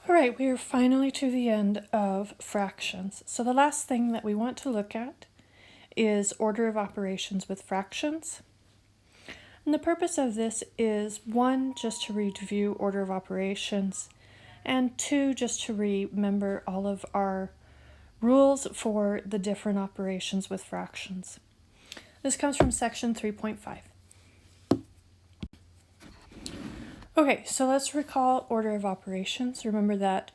All right, we are finally to the end of fractions. So the last thing that we want to look at is order of operations with fractions. And the purpose of this is 1, just to review order of operations, and 2, just to remember all of our rules for the different operations with fractions. This comes from section 3.5. Okay, so let's recall order of operations. Remember that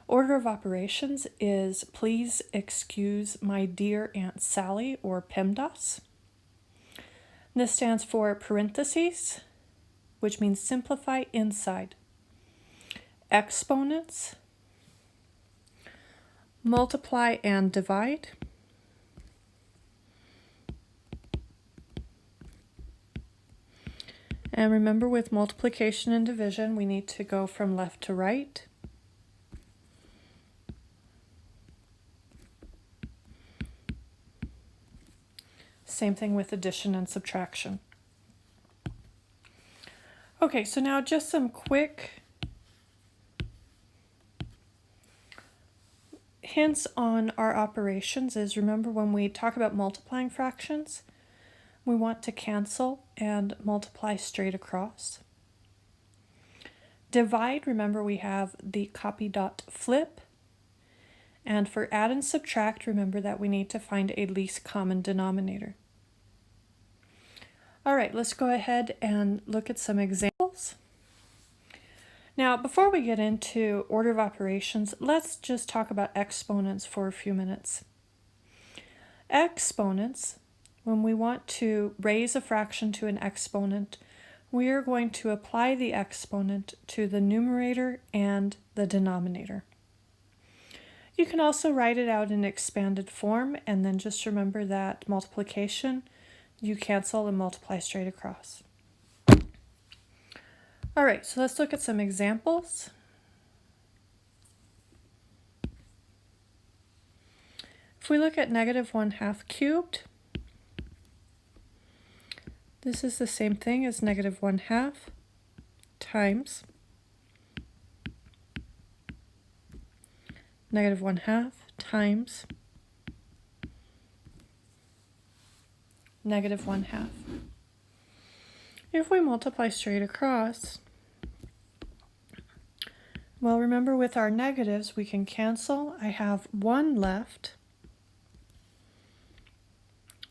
order of operations is please excuse my dear Aunt Sally, or PEMDAS. This stands for parentheses, which means simplify inside. Exponents, multiply and divide. And remember, with multiplication and division, we need to go from left to right. Same thing with addition and subtraction. Okay, so now just some quick hints on our operations is, remember, when we talk about multiplying fractions, we want to cancel and multiply straight across. Divide, remember, we have the copy dot flip. And for add and subtract, remember that we need to find a least common denominator. All right, let's go ahead and look at some examples. Now, before we get into order of operations, let's just talk about exponents for a few minutes. Exponents, when we want to raise a fraction to an exponent, we are going to apply the exponent to the numerator and the denominator. You can also write it out in expanded form, and then just remember that multiplication, you cancel and multiply straight across. All right, so let's look at some examples. If we look at negative 1/2 cubed, this is the same thing as negative 1/2 times negative 1/2 times negative 1/2. If we multiply straight across, well, remember, with our negatives, we can cancel. I have 1 left.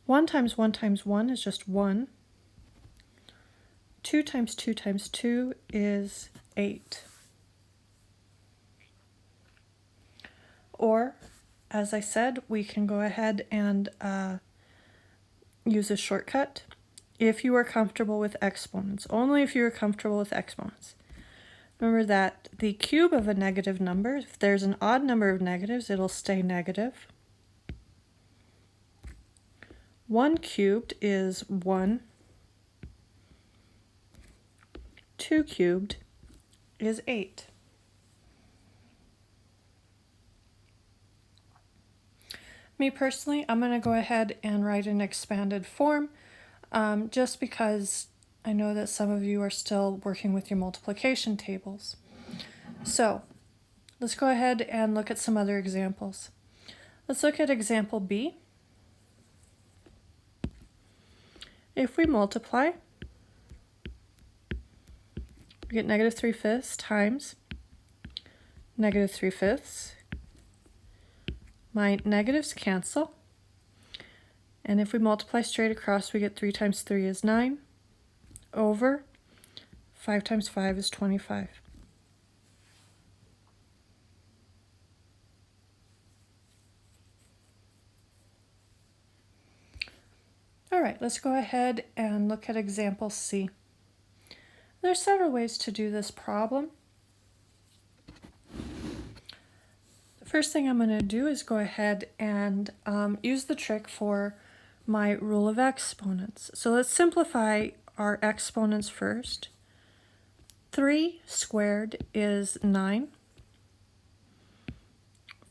1 times 1 times 1 is just 1. 2 times 2 times 2 is 8. Or, as I said, we can go ahead and use a shortcut. If you are comfortable with exponents, only if you are comfortable with exponents. Remember that the cube of a negative number, if there's an odd number of negatives, it'll stay negative. 1 cubed is 1. 2 cubed is 8. Me personally, I'm going to go ahead and write an expanded form, just because I know that some of you are still working with your multiplication tables. So let's go ahead and look at some other examples. Let's look at example B. If we multiply, we get negative 3/5 times negative 3/5. My negatives cancel, and if we multiply straight across, we get 3 times 3 is 9, over 5 times 5 is 25. All right, let's go ahead and look at example C. There's several ways to do this problem. First thing I'm going to do is go ahead and use the trick for my rule of exponents. So let's simplify our exponents first. 3 squared is 9.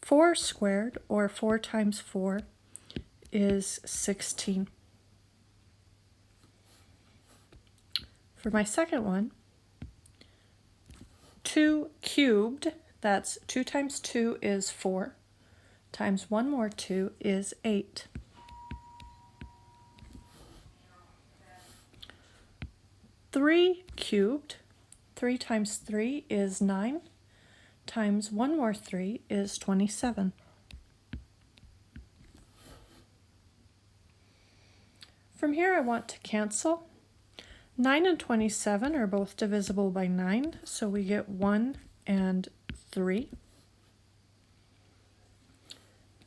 4 squared, or 4 times 4, is 16. For my second one, 2 cubed, That's 2 times 2 is 4, times 1 more 2 is 8. 3 cubed, 3 times 3 is 9, times 1 more 3 is 27. From here I want to cancel. 9 and 27 are both divisible by 9, so we get 1 and 3.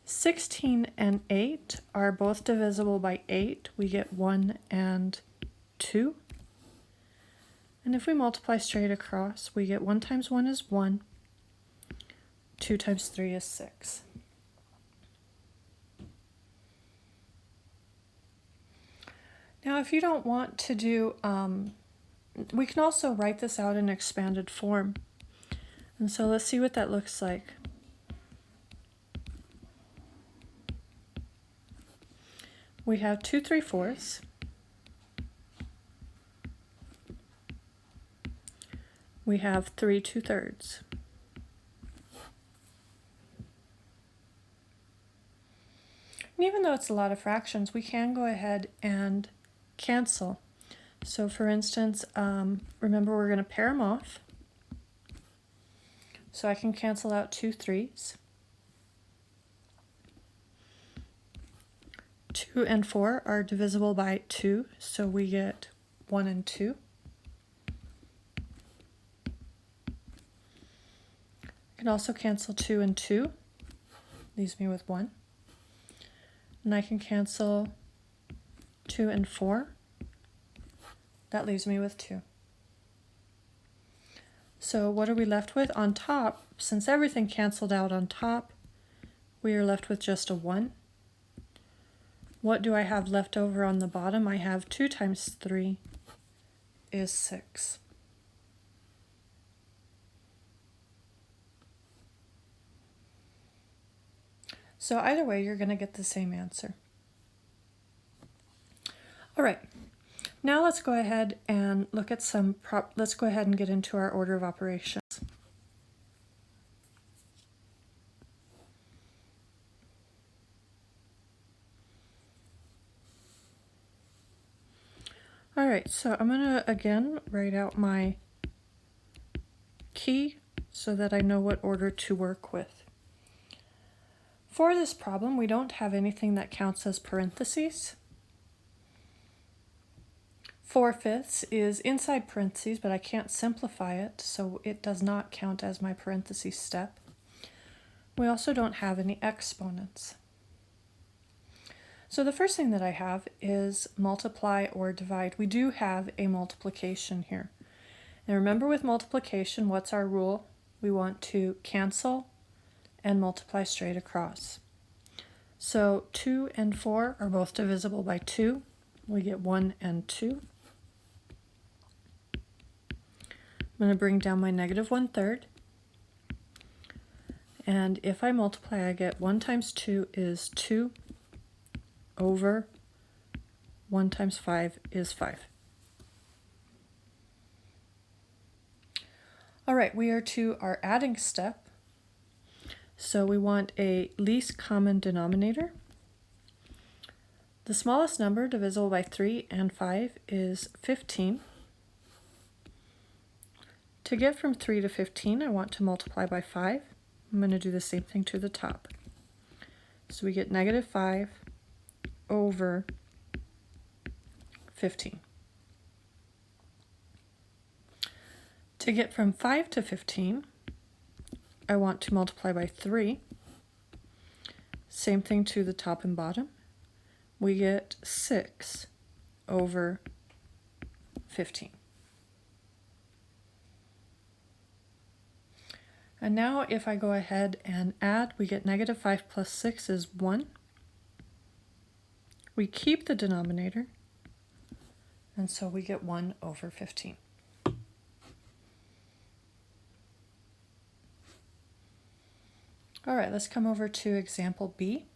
16 and 8 are both divisible by 8. We get 1 and 2. And if we multiply straight across, we get 1 times 1 is 1. 2 times 3 is 6. Now, if you don't want to do, we can also write this out in expanded form. And so let's see what that looks like. We have 2 3/4. We have 3 2/3. And even though it's a lot of fractions, we can go ahead and cancel. So for instance, remember we're going to pair them off. So I can cancel out 2 3s. 2 and 4 are divisible by 2, so we get 1 and 2. I can also cancel 2 and 2, leaves me with 1. And I can cancel 2 and 4, that leaves me with 2. So what are we left with? On top, since everything canceled out on top, we are left with just a 1. What do I have left over on the bottom? I have 2 times 3 is 6. So either way, you're going to get the same answer. All right, now let's go ahead and look at let's go ahead and get into our order of operations. All right, so I'm going to again write out my key so that I know what order to work with. For this problem, we don't have anything that counts as parentheses. 4/5 is inside parentheses, but I can't simplify it, so it does not count as my parentheses step. We also don't have any exponents. So the first thing that I have is multiply or divide. We do have a multiplication here. And remember with multiplication, what's our rule? We want to cancel and multiply straight across. So 2 and 4 are both divisible by 2. We get 1 and 2. I'm going to bring down my negative 1/3. And if I multiply, I get 1 times 2 is 2 over 1 times 5 is 5. All right, we are to our adding step. So we want a least common denominator. The smallest number divisible by 3 and 5 is 15. To get from 3 to 15, I want to multiply by 5. I'm going to do the same thing to the top. So we get negative 5 over 15. To get from 5 to 15, I want to multiply by 3. Same thing to the top and bottom. We get 6 over 15. And now if I go ahead and add, we get negative 5 plus 6 is 1. We keep the denominator, and so we get 1 over 15. All right, let's come over to example B.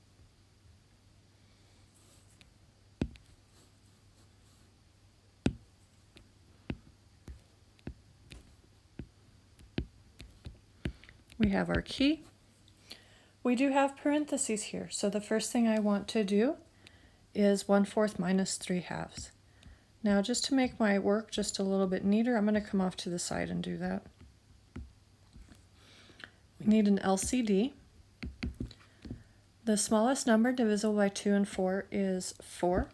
We have our key. We do have parentheses here, so the first thing I want to do is 1/4 minus 3/2. Now, just to make my work just a little bit neater, I'm going to come off to the side and do that. We need an LCD. The smallest number divisible by 2 and 4 is 4.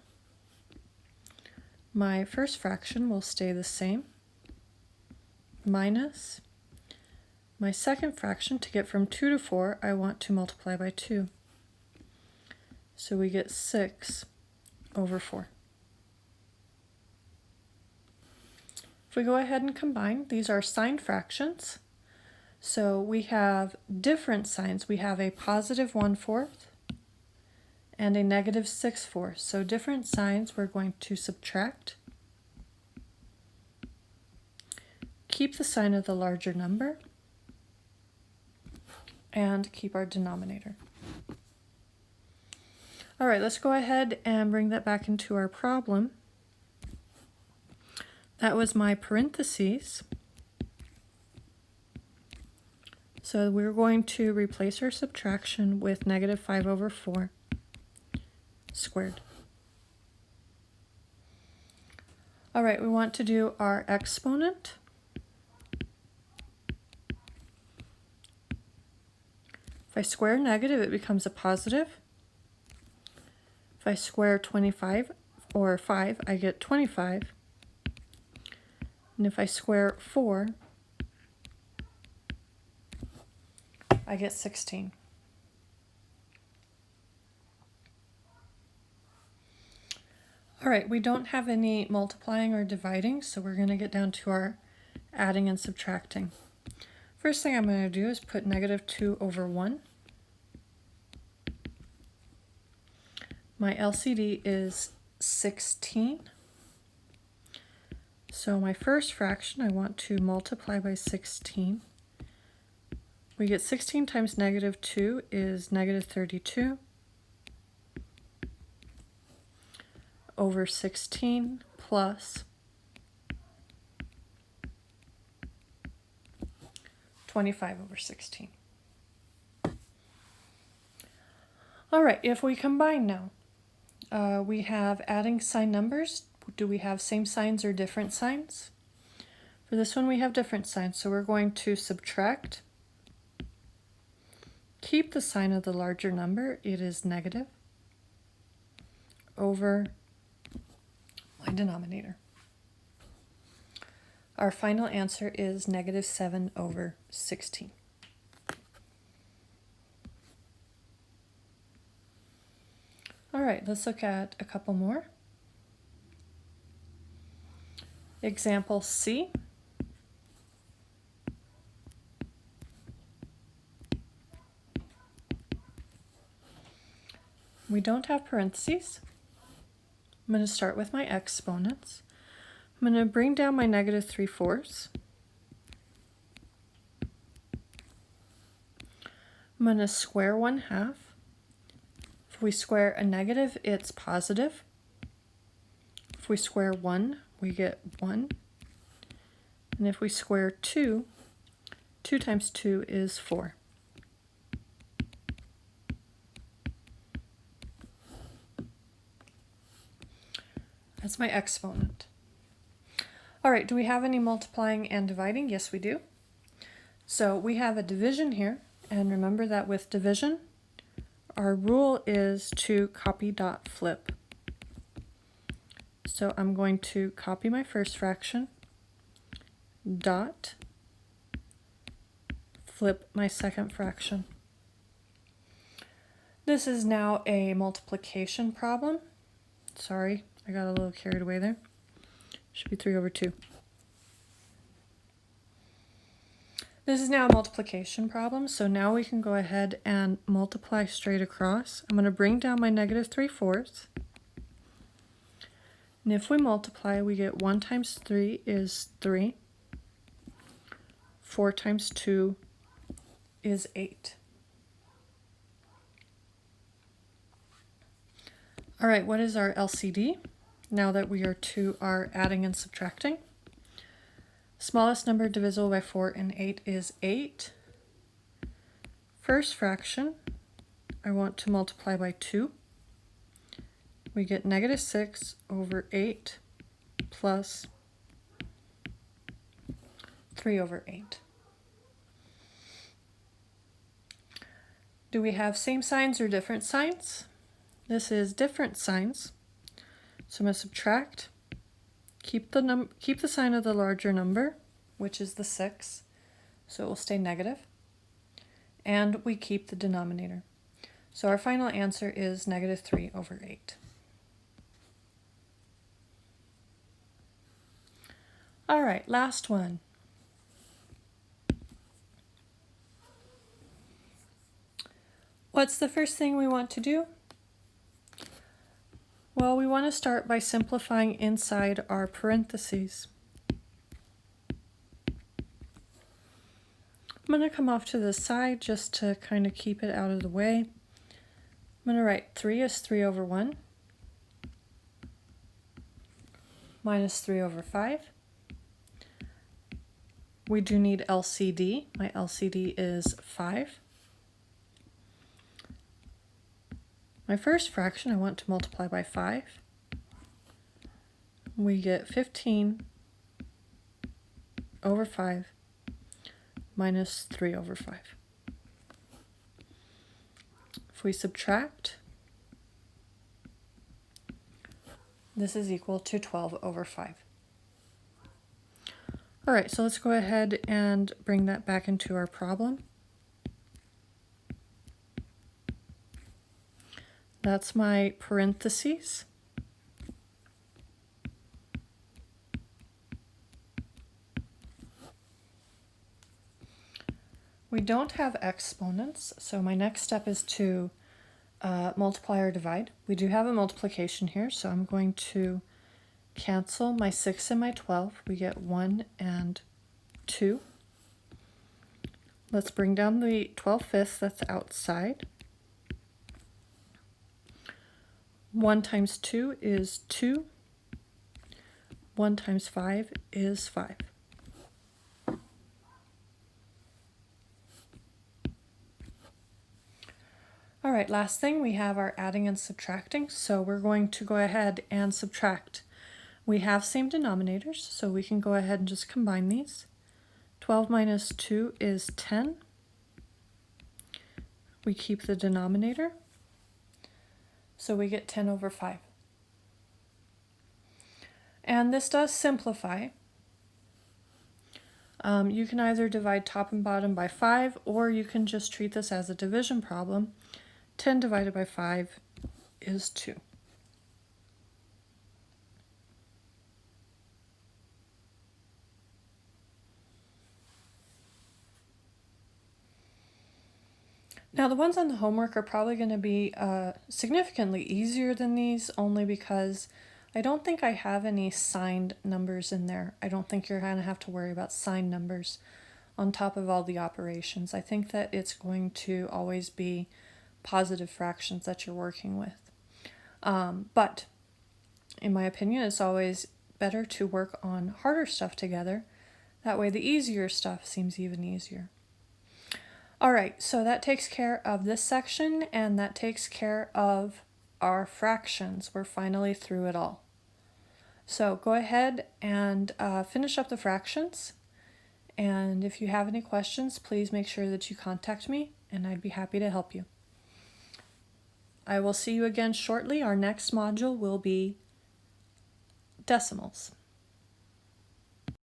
My first fraction will stay the same, minus my second fraction. To get from 2 to 4, I want to multiply by 2. So we get 6/4. If we go ahead and combine, these are signed fractions. So we have different signs. We have a positive 1/4 and a negative 6/4. So different signs, we're going to subtract. Keep the sign of the larger number and keep our denominator. All right, let's go ahead and bring that back into our problem. That was my parentheses. So we're going to replace our subtraction with negative 5/4 squared. All right, we want to do our exponent. If I square negative, it becomes a positive. If I square 25 or 5, I get 25. And if I square 4, I get 16. All right, we don't have any multiplying or dividing, so we're going to get down to our adding and subtracting. First thing I'm going to do is put negative 2/1. My LCD is 16. So my first fraction, I want to multiply by 16. We get 16 times negative 2 is negative 32 over 16 plus 25/16. All right, if we combine now, we have adding sign numbers. Do we have same signs or different signs? For this one, we have different signs, so we're going to subtract. Keep the sign of the larger number, it is negative, over my denominator. Our final answer is negative 7/16. All right, let's look at a couple more. Example C. We don't have parentheses. I'm going to start with my exponents. I'm going to bring down my negative 3/4. I'm going to square 1/2. If we square a negative, it's positive. If we square 1, we get 1. And if we square 2, 2 times 2 is 4. That's my exponent. All right, do we have any multiplying and dividing? Yes, we do. So we have a division here, and remember that with division, our rule is to copy dot flip. So I'm going to copy my first fraction, dot, flip my second fraction. This is now a multiplication problem. Sorry, I got a little carried away there. Should be 3/2. This is now a multiplication problem, so now we can go ahead and multiply straight across. I'm going to bring down my negative 3/4. And if we multiply, we get 1 times 3 is 3. 4 times 2 is 8. All right, what is our LCD? Now that we are to our adding and subtracting. Smallest number divisible by 4 and 8 is 8. first fraction, I want to multiply by 2. We get negative 6 over 8 plus 3 over 8. Do we have same signs or different signs? This is different signs. So I'm going to subtract, keep the sign of the larger number, which is the 6, so it will stay negative, and we keep the denominator. So our final answer is negative 3 over 8. All right, last one. What's the first thing we want to do? Well, we want to start by simplifying inside our parentheses. I'm going to come off to the side just to kind of keep it out of the way. I'm going to write 3 is 3 over 1 minus 3 over 5. We do need LCD. My LCD is 5. My first fraction I want to multiply by 5. We get 15 over 5 minus 3 over 5. If we subtract, this is equal to 12 over 5. All right, so let's go ahead and bring that back into our problem. That's my parentheses. We don't have exponents, so my next step is to multiply or divide. We do have a multiplication here, so I'm going to cancel my 6 and my 12. We get 1 and 2. Let's bring down the 12/5 that's outside. 1 times 2 is 2. 1 times 5 is 5. All right, last thing, we have our adding and subtracting. So we're going to go ahead and subtract. We have same denominators, so we can go ahead and just combine these. 12 minus 2 is 10. We keep the denominator, so we get 10 over 5. And this does simplify. You can either divide top and bottom by 5, or you can just treat this as a division problem. 10 divided by 5 is 2. Now the ones on the homework are probably going to be significantly easier than these, only because I don't think I have any signed numbers in there. I don't think you're going to have to worry about signed numbers on top of all the operations. I think that it's going to always be positive fractions that you're working with. But in my opinion, it's always better to work on harder stuff together. That way the easier stuff seems even easier. All right, so that takes care of this section, and that takes care of our fractions. We're finally through it all. So go ahead and finish up the fractions. And if you have any questions, please make sure that you contact me, and I'd be happy to help you. I will see you again shortly. Our next module will be decimals.